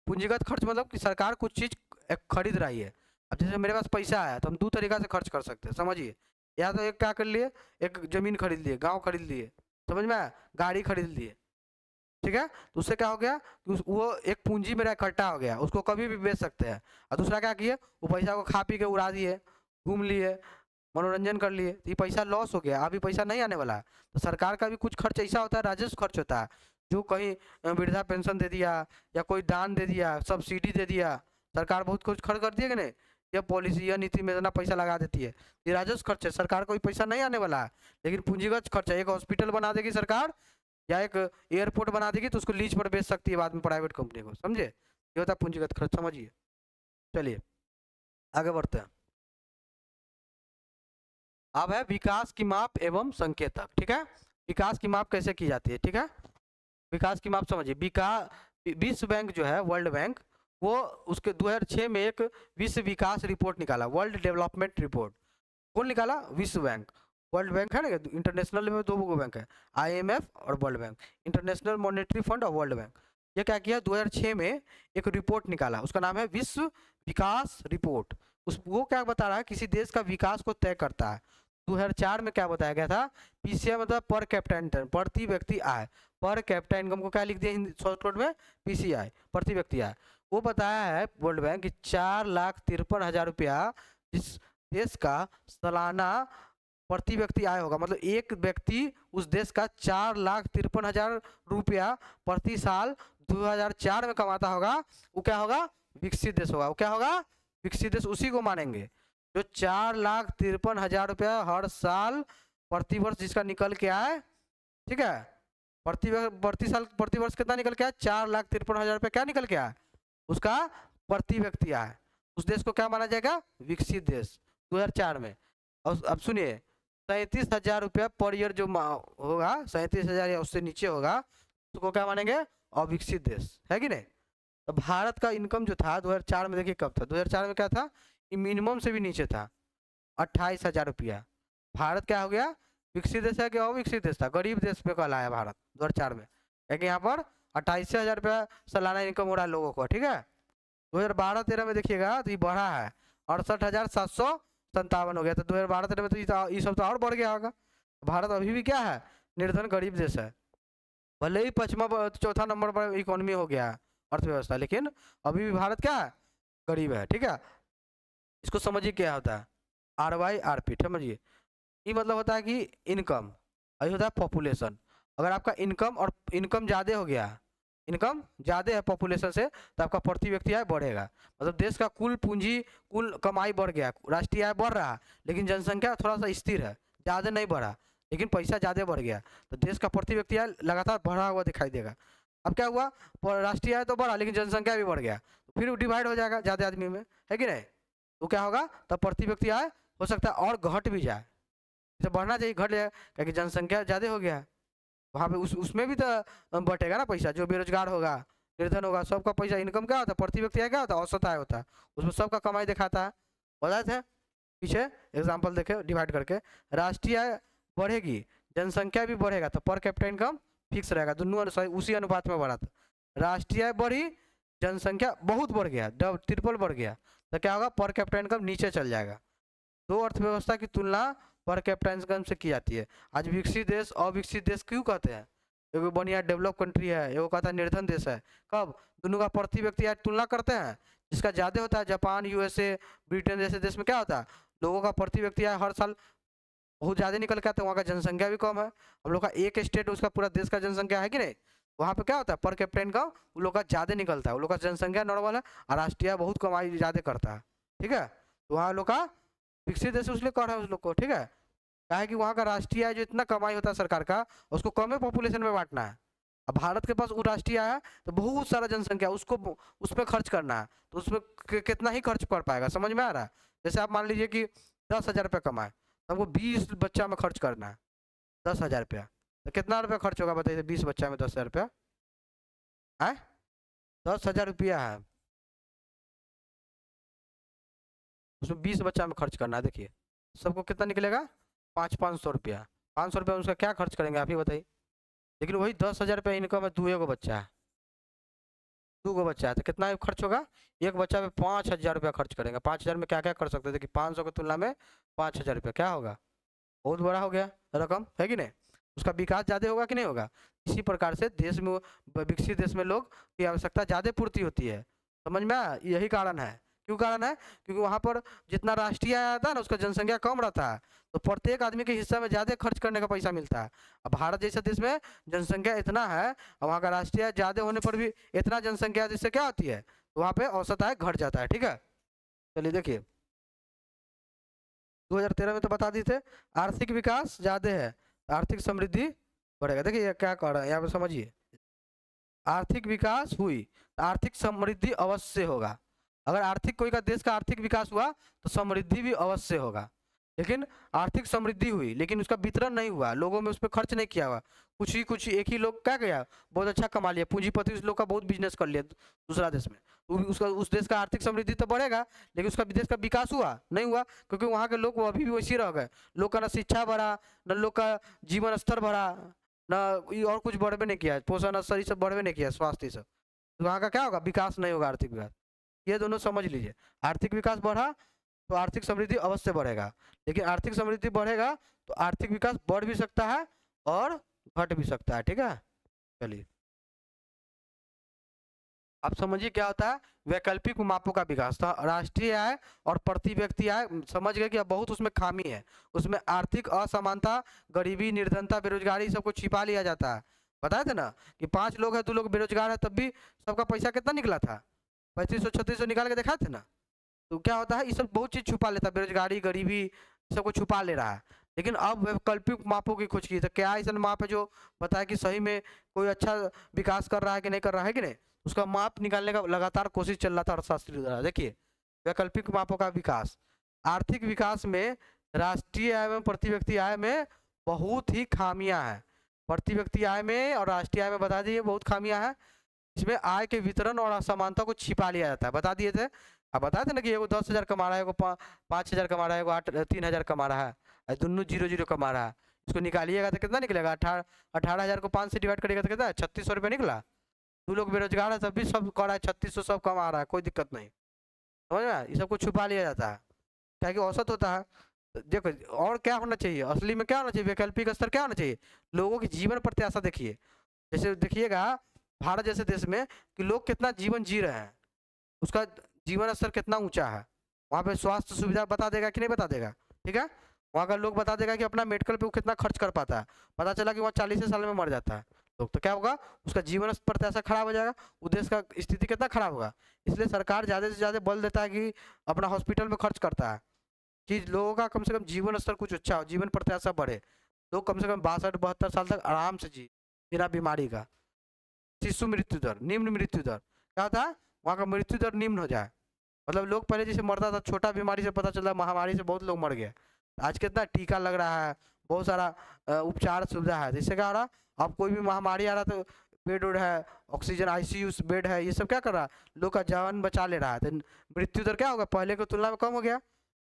Speaker 1: पूंजीगत खर्च मतलब कि सरकार कुछ चीज खरीद रही है। अब जैसे मेरे पास पैसा आया तो हम दो तरीका से खर्च कर सकते हैं, समझिए। या तो एक क्या कर लिए, एक जमीन खरीद लिए, गांव खरीद लिए, समझ में आया, गाड़ी खरीद लिए, ठीक है, तो उससे क्या हो गया कि वो एक पूंजी मेरा इकट्ठा हो गया, उसको कभी भी बेच सकते हैं। और दूसरा क्या किए, वो पैसा को खा पी के उड़ा दिए, घूम लिए, मनोरंजन कर लिए, तो ये पैसा लॉस हो गया, अभी पैसा नहीं आने वाला है। तो सरकार का भी कुछ खर्च ऐसा होता है, राजस्व खर्च होता है, जो कहीं वृद्धा पेंशन दे दिया, या कोई दान दे दिया, सब्सिडी दे दिया, सरकार बहुत कुछ खर्च कर दिया कि नहीं, यह पॉलिसी या नीति में इतना पैसा लगा देती है, ये राजस्व खर्च है, सरकार को पैसा नहीं आने वाला है। लेकिन पूंजीगत खर्च है, एक हॉस्पिटल बना देगी सरकार या एक एयरपोर्ट बना देगी तो उसको लीज पर बेच सकती है बाद में प्राइवेट कंपनी को, समझे, ये होता है पूंजीगत खर्च, समझिए। चलिए आगे बढ़ते हैं। अब है विकास की माप एवं संकेतक, ठीक है, विकास की माप कैसे की जाती है, ठीक है, विकास की माप समझिए। विश्व बैंक जो है, वर्ल्ड बैंक, वो उसके 2006 में एक विश्व विकास रिपोर्ट निकाला, वर्ल्ड डेवलपमेंट रिपोर्ट। कौन निकाला, विश्व बैंक। वर्ल्ड बैंक है ना, इंटरनेशनल में दो बैंक है, IMF और world bank, international monetary fund और वर्ल्ड बैंक। ये क्या किया, 2006 में एक रिपोर्ट निकाला, उसका नाम है विश्व विकास रिपोर्ट। वो क्या बता रहा है, किसी देश का विकास को तय करता है। 2004 में क्या बताया गया था, PCI मतलब पर कैपिटा इनकम, प्रति व्यक्ति आय, पर कैपिटा इनकम को क्या लिख दिया हिंदी शॉर्टकट में, PCI, प्रति व्यक्ति आय। वो बताया है वर्ल्ड बैंक कि 4,53,000 रुपया जिस देश का सालाना प्रति व्यक्ति आय होगा, मतलब एक व्यक्ति उस देश का 4,53,000 रुपया प्रति साल 2004 में कमाता होगा, वो क्या होगा, विकसित देश होगा। वो क्या होगा, विकसित देश, उसी को मानेंगे जो 4,53,000 रुपया हर साल प्रति वर्ष जिसका निकल के आए, ठीक है, प्रति वर्ष कितना निकल के आए, 4,53,000 रुपया क्या निकल के आए, उसका प्रति व्यक्ति आए, उस देश को क्या माना जाएगा, विकसित देश 2004 में। और अब सुनिए, 37,000 रुपया पर ईयर जो होगा, 37,000 या उससे नीचे होगा, उसको क्या मानेंगे, अविकसित देश, है कि नहीं। तो भारत का इनकम जो था 2004 में, देखिए कब था, 2004 में क्या था, ये मिनिमम से भी नीचे था, 28,000 रुपया। भारत क्या हो गया, विकसित देश है कि अविकसित देश था, गरीब देश पे कहलाया भारत 2004 में, क्योंकि यहाँ पर 28,000 रुपया सालाना इनकम हो रहा है लोगों को, ठीक है। 2012-13 में देखिएगा तो ये बढ़ा है, 68,757 हो गया। तो 2012-13 में तो ये सब तो और बढ़ गया होगा। भारत अभी भी क्या है, निर्धन गरीब देश है, भले ही चौथा नंबर पर इकोनॉमी हो गया अर्थव्यवस्था, लेकिन अभी भी भारत क्या है, गरीब है, ठीक है। इसको समझिए क्या होता है, RYRP, समझिए, ये मतलब होता है कि इनकम, ये होता है पॉपुलेशन। अगर आपका इनकम और इनकम ज़्यादा हो गया, इनकम ज़्यादा है पॉपुलेशन से, तो आपका प्रति व्यक्ति आय बढ़ेगा, मतलब देश का कुल पूंजी, कुल कमाई बढ़ गया, राष्ट्रीय आय बढ़ रहा है, लेकिन जनसंख्या थोड़ा सा स्थिर है, ज़्यादा नहीं बढ़ा, लेकिन पैसा ज़्यादा बढ़ गया, तो देश का प्रति व्यक्ति आय लगातार बढ़ा हुआ दिखाई देगा। अब क्या हुआ, राष्ट्रीय आय तो बढ़ा लेकिन जनसंख्या भी बढ़ गया, तो फिर डिवाइड हो जाएगा ज़्यादा आदमी में, है कि नहीं। तो क्या होगा, तब प्रति व्यक्ति आय हो सकता है और घट भी जाए, इसे बढ़ना चाहिए, घट जाए क्योंकि जनसंख्या ज़्यादा हो गया है। वहाँ पे उसमें भी तो बटेगा ना पैसा। जो बेरोजगार होगा, निर्धन होगा, सबका पैसा इनकम क्या होता है, प्रति व्यक्ति आय क्या होता है, औसत आय होता है, उसमें सबका कमाई दिखाता है। बताए थे पीछे एग्जाम्पल देखे डिवाइड करके। राष्ट्रीय आय बढ़ेगी, जनसंख्या भी बढ़ेगा, तो पर कैपिटा इनकम फिक्स रहेगा, दोनों उसी अनुपात में बढ़ा था। राष्ट्रीय आय बढ़ी, जनसंख्या बहुत बढ़ गया, ट्रिपल बढ़ गया, तो क्या होगा, पर कैपिटा इनकम नीचे चल जाएगा। दो अर्थव्यवस्था की तुलना पर कैपिटा इनकम से की जाती है। आज विकसित देश अविकसित देश क्यों कहते हैं? एगो बढ़िया डेवलप कंट्री है, एगो कहता है निर्धन देश है। कब? दोनों का प्रति व्यक्ति आज तुलना करते हैं, जिसका ज़्यादा होता है जापान, यूएसए, ब्रिटेन जैसे देश में क्या होता है, लोगों का प्रति व्यक्ति आय हर साल बहुत ज़्यादा निकल के आता है, वहाँ का जनसंख्या भी कम है। हम लोग का एक स्टेट उसका पूरा देश का जनसंख्या है कि नहीं, वहाँ पे क्या होता है, पर कैपिटा इनकम उन लोग का ज़्यादा निकलता है, उन लोग का जनसंख्या नॉर्मल है और राष्ट्रीय बहुत कमाई ज़्यादा करता है। ठीक है, तो वहाँ लोग का विकसित देश उसलिए कह रहा है उस लोग को। ठीक है, क्या है कि वहाँ का राष्ट्रीय आय जो इतना कमाई होता है सरकार का, उसको कम पॉपुलेशन में बांटना है। अब भारत के पास वो राष्ट्रीय आय है तो बहुत सारा जनसंख्या, उसको उस पर खर्च करना है, तो उसमें कितना ही खर्च कर पाएगा, समझ में आ रहा है? जैसे आप मान लीजिए कि 10,000 रुपये कमाए, तो हमको 20 बच्चा में खर्च करना है 10,000 रुपया, तो कितना रुपया खर्च होगा बताइए, 20 बच्चा में 10,000 रुपया है, 10,000 रुपया है, उसमें 20 बच्चा में खर्च करना है। देखिए सबको कितना निकलेगा, 500 रुपया। 500 रुपया उसका क्या खर्च करेंगे आप ही बताइए। लेकिन वही 10,000 रुपया इनकम है, दो बच्चा है, 2 बच्चा है, तो कितना खर्च होगा, एक बच्चा पे 5,000 रुपया खर्च करेंगे। 5,000 में क्या क्या कर सकते हैं, देखिए 500 की तुलना में 5,000 रुपया क्या होगा, बहुत बड़ा हो गया रकम, है कि नहीं? उसका विकास ज़्यादा होगा कि नहीं होगा? इसी प्रकार से देश में विकसित देश में लोग की आवश्यकता ज़्यादा पूर्ति होती है। समझ में आया? यही कारण है। क्यों कारण है? क्योंकि वहाँ पर जितना राष्ट्रीय आय आता है ना, उसका जनसंख्या कम रहता है, तो प्रत्येक आदमी के हिस्सा में ज़्यादा खर्च करने का पैसा मिलता है। अब भारत जैसे देश में जनसंख्या इतना है और वहाँ का राष्ट्रीय आय ज़्यादा होने पर भी इतना जनसंख्या, जिससे क्या होती है, वहाँ पे औसत आय घट जाता है। ठीक है, चलिए देखिए 2013 में तो बता दिए थे, आर्थिक विकास ज़्यादा है, आर्थिक समृद्धि बढ़ेगा। देखिए ये क्या कह रहा है यहाँ पे, समझिए, आर्थिक विकास हुई, आर्थिक समृद्धि अवश्य होगा। अगर आर्थिक कोई का देश का आर्थिक विकास हुआ तो समृद्धि भी अवश्य होगा। लेकिन आर्थिक समृद्धि हुई लेकिन उसका वितरण नहीं हुआ, लोगों में उस पर खर्च नहीं किया हुआ, कुछ एक ही लोग क्या किया, बहुत अच्छा कमा लिया, पूंजीपति उस लोग का बहुत बिजनेस कर लिया दूसरा देश में, तो उसका उस देश का आर्थिक समृद्धि तो बढ़ेगा, लेकिन उसका देश का विकास हुआ नहीं हुआ, क्योंकि वहाँ के लोग अभी भी वैसे रह गए। लोग का ना शिक्षा बढ़ा, न लोग का जीवन स्तर बढ़ा, ना और कुछ बढ़वे नहीं किया, पोषण स्तर ये सब बढ़वे नहीं किया, स्वास्थ्य ये सब, तो वहाँ का क्या होगा, विकास नहीं होगा, आर्थिक विकास। ये दोनों समझ लीजिए, आर्थिक विकास बढ़ा तो आर्थिक समृद्धि अवश्य बढ़ेगा, लेकिन आर्थिक समृद्धि बढ़ेगा तो आर्थिक विकास बढ़ भी सकता है और घट भी सकता है। ठीक है, चलिए अब समझिए क्या होता है वैकल्पिक मापों का विकास। तो राष्ट्रीय आय और प्रति व्यक्ति आय समझ गए कि अब बहुत उसमें खामी है, उसमें आर्थिक असमानता, गरीबी, निर्धनता, बेरोजगारी सबको छिपा लिया जाता है। बताए थे ना कि 5 लोग हैं, 2 लोग बेरोजगार है, तब भी सबका पैसा कितना निकला था, 3500 3600 निकाल के दिखाए थे ना। तो क्या होता है, ये सब बहुत चीज़ छुपा लेता है, बेरोजगारी, गरीबी सबको छुपा ले रहा है। लेकिन अब वैकल्पिक मापों की खोज की, तो क्या ऐसा माप है जो बताए कि सही में कोई अच्छा विकास कर रहा है कि नहीं कर रहा है कि नहीं, उसका माप निकालने का लगातार कोशिश चल रहा था अर्थशास्त्री द्वारा। देखिए वैकल्पिक मापों का विकास, आर्थिक विकास में राष्ट्रीय आय में प्रति व्यक्ति आय में बहुत ही खामियां हैं। प्रति व्यक्ति आय में और राष्ट्रीय आय में बता दिए बहुत खामियां हैं। इसमें आय के वितरण और असमानता को छिपा लिया जाता है, बता दिए थे। अब बताए थे ना कि एगो 10,000 कमा रहा है, एगो 5,000 कमा रहा है, एगो 3,000 कमा रहा है, दोनों 0 0 कमा रहा है। इसको निकालिएगा तो कितना निकलेगा, 18,000 को 5 से डिवाइड करिएगा तो कितना है, 3600 रुपये निकला। 2 लोग बेरोजगार है तब भी सब कर रहा है, 3600 सब कमा रहा है, कोई दिक्कत नहीं। समझ में? ये सब कुछ छुपा लिया जाता है, क्या कि औसत होता है। तो देखो और क्या होना चाहिए, असली में क्या होना चाहिए, वैकल्पिक स्तर क्या होना चाहिए, लोगों की जीवन प्रत्याशा देखिए। जैसे देखिएगा भारत जैसे देश में कि लोग कितना जीवन जी रहे हैं, उसका जीवन स्तर कितना ऊंचा है, वहाँ पे स्वास्थ्य सुविधा बता देगा कि नहीं बता देगा। ठीक है, वहाँ का लोग बता देगा कि अपना मेडिकल पे वो कितना खर्च कर पाता है, पता चला कि वहाँ 40 साल में मर जाता है लोग, तो क्या होगा, उसका जीवन स्तर ऐसा खराब हो जाएगा, उस देश का स्थिति कितना खराब होगा। इसलिए सरकार ज़्यादा से ज़्यादा बल देता है कि अपना हॉस्पिटल में खर्च करता है कि लोगों का कम से कम जीवन स्तर कुछ अच्छा हो, जीवन प्रत्याशा बढ़े, लोग कम से कम 62-72 साल तक आराम से जी बिना बीमारी का। शिशु मृत्यु दर, निम्न मृत्यु दर, क्या होता है, वहाँ का मृत्यु दर निम्न हो जाए, मतलब लोग पहले जैसे मरता था छोटा बीमारी से, पता चला महामारी से बहुत लोग मर गए, आज कितना टीका लग रहा है, बहुत सारा उपचार सुविधा है। जिससे क्या हो रहा, अब कोई भी महामारी आ रहा तो बेड उड है, ऑक्सीजन आईसीयू बेड है, ये सब क्या कर रहा है, लोग का जान बचा ले रहा है। तो मृत्यु दर क्या होगा, पहले की तुलना में कम हो गया,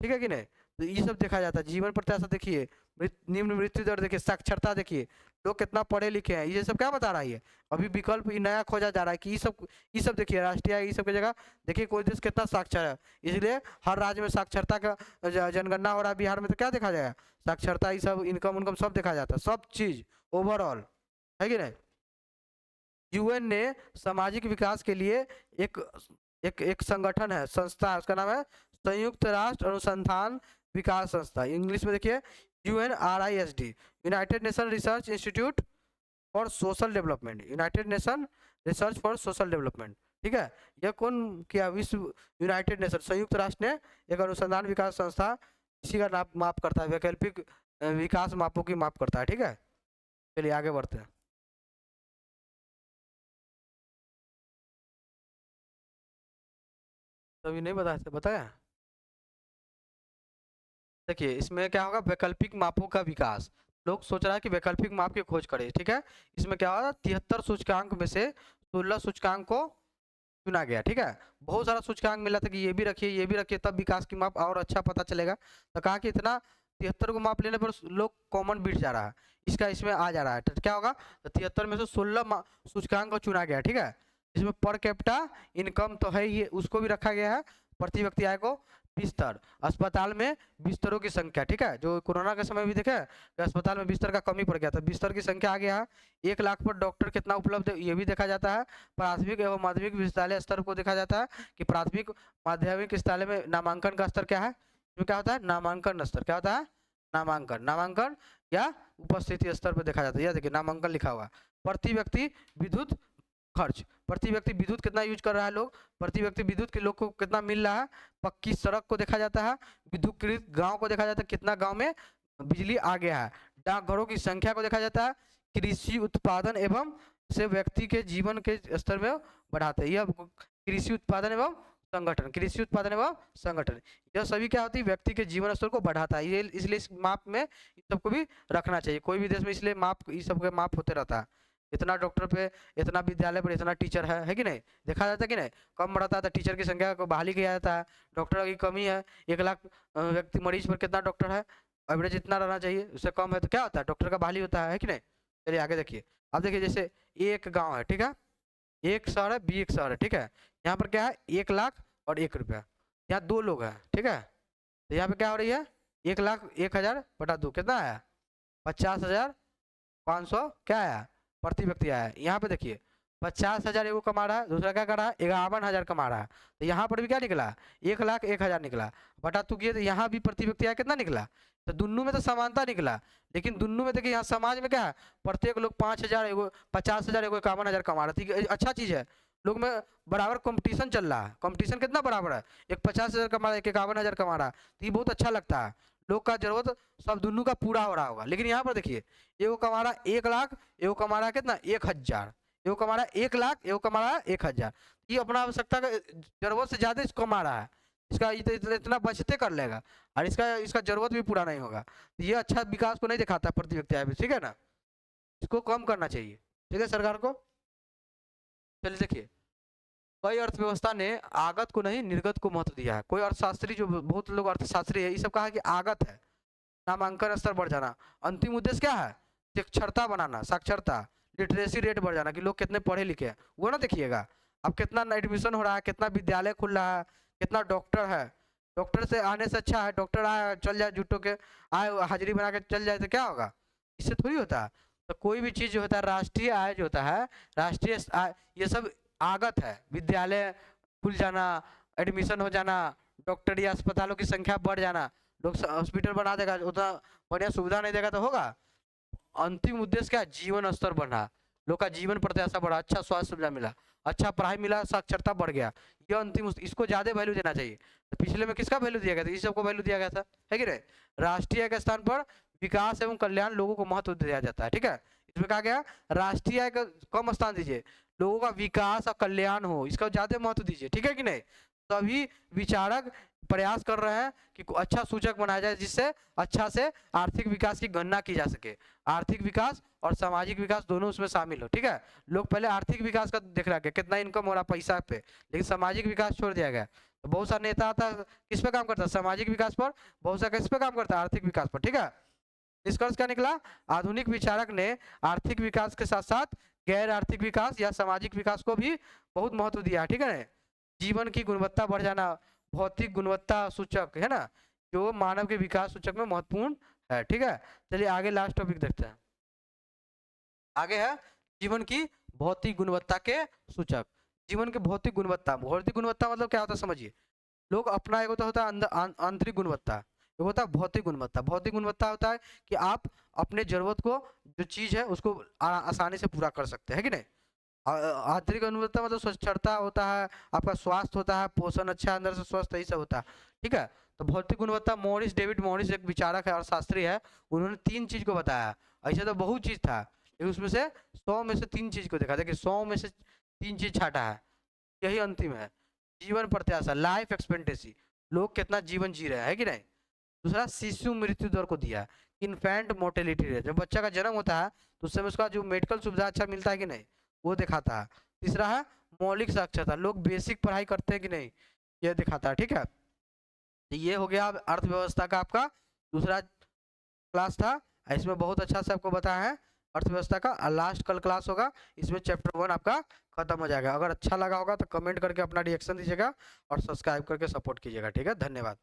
Speaker 1: ठीक है कि नहीं। तो ये सब देखा जाता है। जीवन प्रत्याशा देखिए, निम्न मृत्यु दर देखिए, साक्षरता देखिए, लोग कितना पढ़े लिखे हैं, ये सब क्या बता रहा है ये। अभी विकल्प नया खोजा जा रहा है कि ये सब देखिए, राष्ट्रीय आयोग ये सब की जगह देखिए कोई देश कितना साक्षर है। इसलिए हर राज्य में साक्षरता का जनगणना हो रहा है। बिहार में तो क्या देखा जाएगा, साक्षरता, ये सब इनकम उनकम सब देखा जाता है, सब चीज ओवरऑल, है कि नहीं। यूएन ने सामाजिक विकास के लिए एक एक एक संगठन है, संस्था है, उसका नाम है संयुक्त राष्ट्र अनुसंधान विकास संस्था, इंग्लिश में देखिए UNRISD, United nation research institute for social development, United nation research for social development, ठीक है। यह कौन किया, विश्व यूनाइटेड नेशन संयुक्त राष्ट्र ने एक अनुसंधान विकास संस्था इसी का माप करता है, वैकल्पिक विकास मापों की माप करता है, ठीक है। चलिए आगे बढ़ते हैं। अभी नहीं बताया। देखिए इसमें क्या होगा, वैकल्पिक मापों का विकास। लोग सोच रहा है कि वैकल्पिक माप की खोज करें, ठीक है। इसमें क्या होगा, 73 सूचकांक में से 16 सूचकांक को चुना गया, ठीक है। बहुत सारा सूचकांक मिला था कि ये भी रखिए ये भी रखिए, तब विकास की माप और अच्छा पता चलेगा। तो कहा कि इतना 73 को माप लेने पर लोग कॉमन बिट जा रहा है, इसका इसमें आ जा रहा है। तो क्या होगा, तो 73 में से 16 सूचकांक को चुना गया, ठीक है। इसमें पर कैपिटा इनकम तो है, ये उसको भी रखा गया है, प्रति व्यक्ति आय को, बिस्तर, अस्पताल में बिस्तरों की संख्या, ठीक है। जो कोरोना के समय भी देखे कि अस्पताल में बिस्तर का कमी पड़ गया था, बिस्तर की संख्या आ गया है। 1 लाख पर डॉक्टर कितना उपलब्ध है ये भी देखा जाता है। प्राथमिक एवं माध्यमिक विद्यालय स्तर को देखा जाता है कि प्राथमिक माध्यमिक विद्यालय में नामांकन का स्तर क्या है, इसमें क्या होता है, नामांकन स्तर, क्या होता है, नामांकन या उपस्थिति स्तर पर देखा जाता है। यह देखिए नामांकन लिखा हुआ है। प्रति व्यक्ति विद्युत खर्च, प्रति व्यक्ति विद्युत कितना यूज कर रहा है लोग, प्रति व्यक्ति विद्युत के लोग को कितना मिल रहा है। पक्की सड़क को देखा जाता है, विद्युतीकृत गांव को देखा जाता है, कितना गांव में बिजली आ गया है। डाकघरों की संख्या को देखा जाता है। कृषि उत्पादन एवं से व्यक्ति के जीवन के स्तर में बढ़ाते हैं। यह कृषि उत्पादन एवं संगठन, कृषि उत्पादन एवं संगठन, यह सभी क्या होती है, व्यक्ति के जीवन स्तर को बढ़ाता है। ये इसलिए इस माप में इन सबको भी रखना चाहिए, कोई भी देश में इसलिए माप, इस सब के माप होते रहता है। इतना डॉक्टर पे, इतना विद्यालय पर इतना टीचर है कि नहीं, देखा जाता है कि नहीं। कम बढ़ता है तो टीचर की संख्या को बहाली किया जाता है। डॉक्टर की कमी है, 1 लाख व्यक्ति मरीज पर कितना डॉक्टर है, एवरेज इतना रहना चाहिए, उससे कम है तो क्या होता है, डॉक्टर का बहाली होता है कि नहीं। चलिए आगे देखिए। अब देखिए जैसे एक गाँव है, ठीक है, एक शहर है, बी एक शहर है, ठीक है। यहाँ पर क्या है, 1 लाख और 1 रुपया, यहाँ 2 लोग हैं, ठीक है। तो यहाँ पे क्या हो रही है, 1 लाख 1,000 बटा 2 कितना आया, 50,500 क्या आया, प्रति व्यक्ति आया। यहाँ पे देखिए 50,000 एगो कमा रहा है, दूसरा क्या कर रहा है, 51,000 कमा रहा है। तो यहाँ पर भी क्या निकला, 1,01,000 निकला, बटा तू किए तो यहाँ भी प्रति व्यक्ति आय कितना निकला। तो दोनों में तो समानता निकला, लेकिन दोनों में देखिए यहाँ समाज में क्या है, प्रत्येक लोग 5,000 एगो 50,000 एगो 51,000 कमा रहा है। अच्छा चीज है, लोग में बराबर कंपटीशन चल रहा है। कंपटीशन कितना बराबर है, एक 50,000 कमा रहा है, एक 51,000 कमा रहा है। तो ये बहुत अच्छा लगता है, लोग का जरूरत सब दोनों का पूरा हो रहा होगा। लेकिन यहाँ पर देखिए एगो कमा रहा 1 लाख, एगो कमा रहा कितना 1,000, एगो कमा रहा 1 लाख, एगो कमा रहा 1,000। ये अपना आवश्यकता का जरूरत से ज्यादा कमा रहा है, इसका इतना बचते कर लेगा और इसका जरूरत भी पूरा नहीं होगा। ये अच्छा विकास को नहीं दिखाता प्रति व्यक्ति आय, ठीक है ना, इसको कम करना चाहिए, ठीक है, सरकार को। चलिए देखिए, कई अर्थव्यवस्था ने आगत को नहीं निर्गत को महत्व दिया है। कोई अर्थशास्त्री, जो बहुत लोग अर्थशास्त्री है, ये सब कहा कि आगत है, नामांकन स्तर बढ़ जाना। अंतिम उद्देश्य क्या है, साक्षरता बनाना, साक्षरता, लिटरेसी रेट बढ़ जाना, कि लोग कितने पढ़े लिखे हैं वो ना देखिएगा। अब कितना एडमिशन हो रहा है, कितना विद्यालय खुल रहा है, कितना डॉक्टर है। डॉक्टर से आने से अच्छा है डॉक्टर आए चल जाए, जुटो के आए हाजिरी बना के चल जाए तो क्या होगा, इससे थोड़ी होता है। तो कोई भी चीज जो होता है, राष्ट्रीय आय जो होता है, राष्ट्रीय आय, ये सब आगत है। विद्यालय खुल जाना, एडमिशन हो जाना, डॉक्टर या अस्पतालों की संख्या बढ़ जाना, लोग हॉस्पिटल बना देगा, उतना बढ़िया सुविधा नहीं देगा तो होगा। अंतिम उद्देश्य क्या, जीवन स्तर बढ़ा, लोग का जीवन प्रत्याशा बढ़ा, अच्छा स्वास्थ्य सुविधा मिला, अच्छा पढ़ाई मिला, साक्षरता बढ़ गया। ये अंतिम, इसको ज्यादा वैल्यू देना चाहिए। तो पिछले में किसका वैल्यू दिया गया था, इस सबको वैल्यू दिया गया था, है कि नहीं। राष्ट्रीय के स्थान पर विकास एवं कल्याण लोगों को महत्व दिया जाता है, ठीक है। इसमें कहा गया राष्ट्रीय आय का कम स्थान दीजिए, लोगों का विकास और कल्याण हो, इसका ज्यादा महत्व दीजिए, ठीक है कि नहीं। तभी विचारक प्रयास कर रहे हैं कि अच्छा सूचक बनाया जाए जिससे अच्छा से आर्थिक विकास की गणना की जा सके। आर्थिक विकास और सामाजिक विकास दोनों उसमें शामिल हो, ठीक है। लोग पहले आर्थिक विकास का देख रहा है कितना इनकम हो रहा पैसा पे, लेकिन सामाजिक विकास छोड़ दिया गया। तो बहुत सारा नेता आता है किस पे काम करता है, सामाजिक विकास पर, बहुत सारा किस पे काम करता है, आर्थिक विकास पर, ठीक है। निष्कर्ष क्या निकला, आधुनिक विचारक ने आर्थिक विकास के साथ साथ गैर आर्थिक विकास या सामाजिक विकास को भी बहुत महत्व दिया, ठीक है। जीवन की गुणवत्ता बढ़ जाना, भौतिक गुणवत्ता सूचक है ना, जो मानव के विकास सूचक में महत्वपूर्ण है, ठीक है। चलिए आगे लास्ट टॉपिक देखते हैं। आगे है जीवन की भौतिक गुणवत्ता के सूचक। जीवन की भौतिक गुणवत्ता, भौतिक गुणवत्ता मतलब क्या होता है समझिए। लोग अपना एक होता है आंतरिक गुणवत्ता, एक होता है भौतिक गुणवत्ता। भौतिक गुणवत्ता होता है कि आप अपने जरूरत को, जो चीज है उसको आसानी से पूरा कर सकते हैं, कि नहीं। आंतरिक गुणवत्ता मतलब स्वच्छता होता है, आपका स्वास्थ्य होता है, पोषण अच्छा है, अंदर से स्वस्थ, यही सब होता है, ठीक है। तो भौतिक गुणवत्ता, मॉरिस डेविड मॉरिस एक विचारक है और शास्त्री है, उन्होंने 3 चीज को बताया। ऐसे तो बहुत चीज था, लेकिन उसमें से 100 में से 3 चीज को देखा। देखिए 100 में से 3 चीज छाटा है, यही अंतिम है। जीवन प्रत्याशा, लाइफ एक्सपेक्टेंसी, लोग कितना जीवन जी रहे हैं, है कि नहीं। दूसरा शिशु मृत्यु दर को दिया, इन्फेंट मोर्टेलिटी रेट, जब बच्चा का जन्म होता है तो उस समय उसका जो मेडिकल सुविधा अच्छा मिलता है कि नहीं, वो दिखाता है। तीसरा है मौलिक साक्षरता, लोग बेसिक पढ़ाई करते हैं कि नहीं, ये दिखाता है, ठीक है। तो ये हो गया अर्थव्यवस्था का आपका दूसरा क्लास था। इसमें बहुत अच्छा से आपको बताया है अर्थव्यवस्था का। लास्ट कल क्लास होगा, इसमें चैप्टर 1 आपका खत्म हो जाएगा। अगर अच्छा लगा होगा तो कमेंट करके अपना रिएक्शन दीजिएगा और सब्सक्राइब करके सपोर्ट कीजिएगा, ठीक है। धन्यवाद।